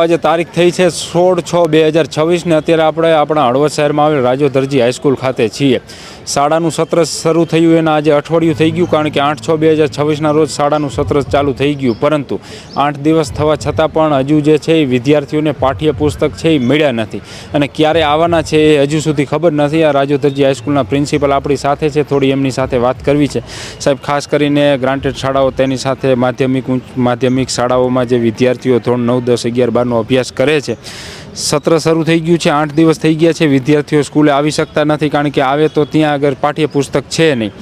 આજે તારીખ થઈ છે 16/6/2026 ને અત્યારે આપણે આપણા હળવદ શહેરમાં આવેલ રાજો દરજી હાઈસ્કૂલ ખાતે છીએ. શાળાનું સત્ર શરૂ થયું એના આજે અઠવાડિયું થઈ ગયું, કારણ કે 8/6/2026ના રોજ શાળાનું સત્ર ચાલુ થઈ ગયું, પરંતુ 8 દિવસ થવા છતાં પણ હજુ જે છે એ વિદ્યાર્થીઓને પાઠ્યપુસ્તક છે એ મળ્યા નથી અને ક્યારે આવવાના છે એ હજુ સુધી ખબર નથી. આ રાજો દરજી હાઈસ્કૂલના પ્રિન્સિપલ આપણી સાથે છે, થોડી એમની સાથે વાત કરવી છે. સાહેબ, ખાસ કરીને ગ્રાન્ટેડ શાળાઓ તેની સાથે માધ્યમિક શાળાઓમાં જે વિદ્યાર્થીઓ ધોરણ 9, 10, 11, 12નો અભ્યાસ કરે છે, સત્ર શરૂ થઈ ગયું છે, 8 દિવસ થઈ ગયા છે, વિદ્યાર્થીઓ સ્કૂલે આવી શકતા નથી, કારણ કે આવે તો ત્યાં આગળ પાઠ્યપુસ્તક છે નહીં.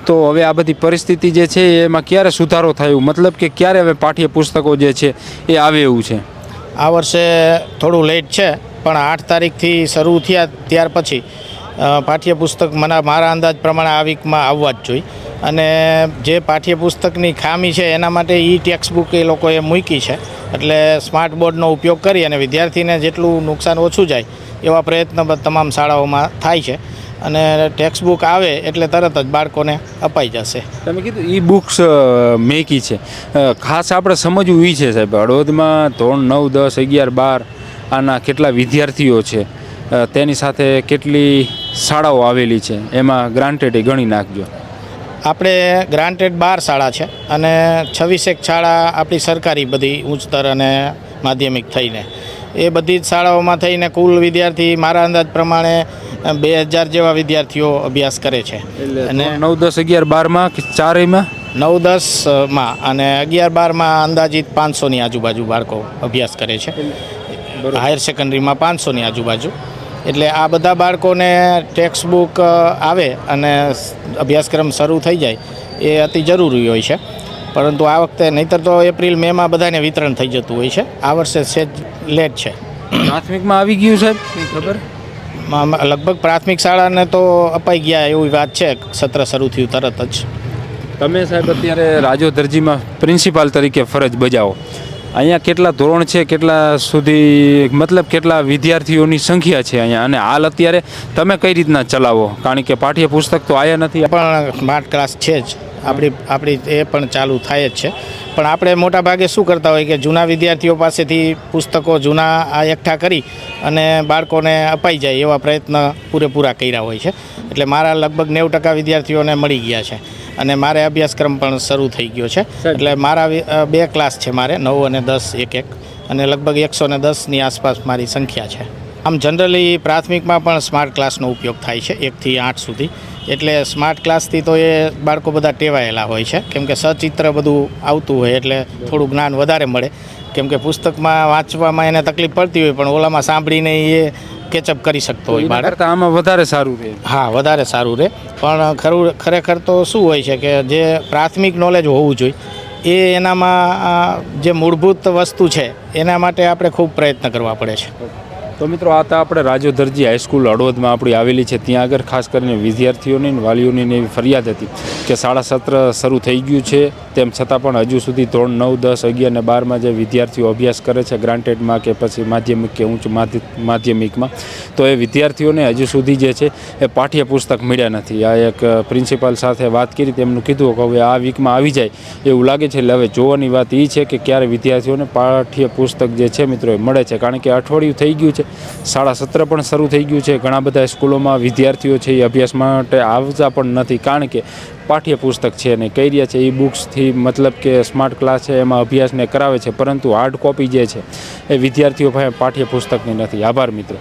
તો હવે આ બધી પરિસ્થિતિ જે છે એમાં ક્યારે સુધારો થાય, મતલબ કે ક્યારે હવે પાઠ્યપુસ્તકો જે છે એ આવે એવું છે? આ વર્ષે થોડું લેટ છે, પણ 8 તારીખથી શરૂ થયા ત્યાર પછી પાઠ્યપુસ્તક મારા અંદાજ પ્રમાણે આ વીકમાં આવવા જ જોઈએ. અને જે પાઠ્યપુસ્તકની ખામી છે એના માટે ટેક્સ્ટ બુક એ લોકોએ મૂકી છે, એટલે સ્માર્ટ બોર્ડનો ઉપયોગ કરી અને વિદ્યાર્થીને જેટલું નુકસાન ઓછું જાય એવા પ્રયત્ન તમામ શાળાઓમાં થાય છે. અને ટેક્સ્ટ બુક આવે એટલે તરત જ બાળકોને અપાઈ જશે. તમે કીધું બુક્સ મેકી છે, ખાસ આપણે સમજવું એ છે સાહેબ, હળવદમાં ધોરણ 9, 10, 11, 12 આના કેટલા વિદ્યાર્થીઓ છે, તેની સાથે કેટલી શાળાઓ આવેલી છે, એમાં ગ્રાન્ટેડ ગણી નાખજો. આપણે ગ્રાન્ટેડ 12 શાળા છે અને 26 શાળા આપણી સરકારી બધી ઉચ્ચતર અને માધ્યમિક થઈને, એ બધી જ શાળાઓમાં થઈને કુલ વિદ્યાર્થી મારા અંદાજ પ્રમાણે 2000 જેવા વિદ્યાર્થીઓ અભ્યાસ કરે છે. અને 9, 10, 11, 12માં ચારેયમાં 9, 10માં અને 11, 12માં અંદાજિત 500ની આજુબાજુ બાળકો અભ્યાસ કરે છે. હાયર સેકન્ડરીમાં 500ની આજુબાજુ. એટલે આ બધા બાળકોને ટેક્સ્ટ બુક આવે અને અભ્યાસક્રમ શરૂ થઈ જાય એ અતિ જરૂરી હોય છે. પરંતુ આ વખતે નહીંતર તો એપ્રિલ, મેમાં બધાને વિતરણ થઈ જતું હોય છે. આ વર્ષે સેજ લેટ છે. પ્રાથમિકમાં આવી ગયું સાહેબ, ખબર? લગભગ પ્રાથમિક શાળાને તો અપાઈ ગયા એવી વાત છે, સત્ર શરૂ થયું તરત જ. તમે સાહેબ અત્યારે રાજો દરજીમાં પ્રિન્સિપાલ તરીકે ફરજ બજાવો, અહીંયા કેટલા ધોરણ છે, કેટલા સુધી, મતલબ કેટલા વિદ્યાર્થીઓની સંખ્યા છે અહીંયા, અને હાલ અત્યારે તમે કઈ રીતના ચલાવો? કારણ કે પાઠ્યપુસ્તક તો આવ્યા નથી. પણ સ્માર્ટ ક્લાસ છે જ આપણી એ પણ ચાલુ થાય જ છે. પણ આપણે મોટા ભાગે શું કરતા હોય કે જૂના વિદ્યાર્થીઓ પાસેથી પુસ્તકો જૂના એકઠા કરી અને બાળકોને અપાઈ જાય એવા પ્રયત્ન પૂરેપૂરા કર્યા હોય છે. એટલે મારા લગભગ 90% વિદ્યાર્થીઓને મળી ગયા છે અને મારે અભ્યાસક્રમ પણ શરૂ થઈ ગયો છે. એટલે મારા 2 ક્લાસ છે, મારે 9 અને 10 એક અને લગભગ 110ની આસપાસ મારી સંખ્યા છે. આમ જનરલી પ્રાથમિકમાં પણ સ્માર્ટ ક્લાસનો ઉપયોગ થાય છે 1 થી 8 સુધી. એટલે સ્માર્ટ ક્લાસથી તો એ બાળકો બધા ટેવાયેલા હોય છે, કેમ કે સચિત્ર બધું આવતું હોય એટલે થોડું જ્ઞાન વધારે મળે. કેમ કે પુસ્તકમાં વાંચવામાં એને તકલીફ પડતી હોય, પણ ઓલામાં સાંભળીને એ કેચઅપ કરી શકતો હોય બાળક. આમાં વધારે સારું રહે. હા, વધારે સારું રહે. પણ ખરેખર તો શું હોય છે કે જે પ્રાથમિક નોલેજ હોવું જોઈએ એ એનામાં જે મૂળભૂત વસ્તુ છે એના માટે આપણે ખૂબ પ્રયત્ન કરવા પડે છે. તો મિત્રો, આ તો આપણે રાજો દરજી હાઈસ્કૂલ હળવદમાં આપણી આવેલી છે, ત્યાં આગળ ખાસ કરીને વિદ્યાર્થીઓની વાલીઓની એવી ફરિયાદ હતી કે શાળા સત્ર શરૂ થઈ ગયું છે, તેમ છતાં પણ હજુ સુધી ધોરણ 9, 10, 11 અને 12માં જે વિદ્યાર્થીઓ અભ્યાસ કરે છે ગ્રાન્ટેડમાં કે પછી માધ્યમિક કે ઉચ્ચ માધ્યમિકમાં, તો એ વિદ્યાર્થીઓને હજુ સુધી જે છે એ પાઠ્યપુસ્તક મળ્યા નથી. આ એક પ્રિન્સિપાલ સાથે વાત કરી, તેમનું કીધું કે હવે આ વીકમાં આવી જાય એવું લાગે છે. એટલે હવે જોવાની વાત એ છે કે ક્યારે વિદ્યાર્થીઓને પાઠ્યપુસ્તક જે છે મિત્રો એ મળે છે, કારણ કે અઠવાડિયું થઈ ગયું છે, શાળા સત્ર પણ શરૂ થઈ ગયું છે. ઘણા બધા સ્કૂલોમાં વિદ્યાર્થીઓ છે એ અભ્યાસ માટે આવતા પણ નથી, કારણ કે પાઠ્યપુસ્તક છે ને કઈ રહ્યા છે એ બુક્સથી, મતલબ કે સ્માર્ટ ક્લાસ છે એમાં અભ્યાસને કરાવે છે, પરંતુ હાર્ડ કોપી જે છે એ વિદ્યાર્થીઓ પાસે પાઠ્યપુસ્તકની નથી. આભાર મિત્રો.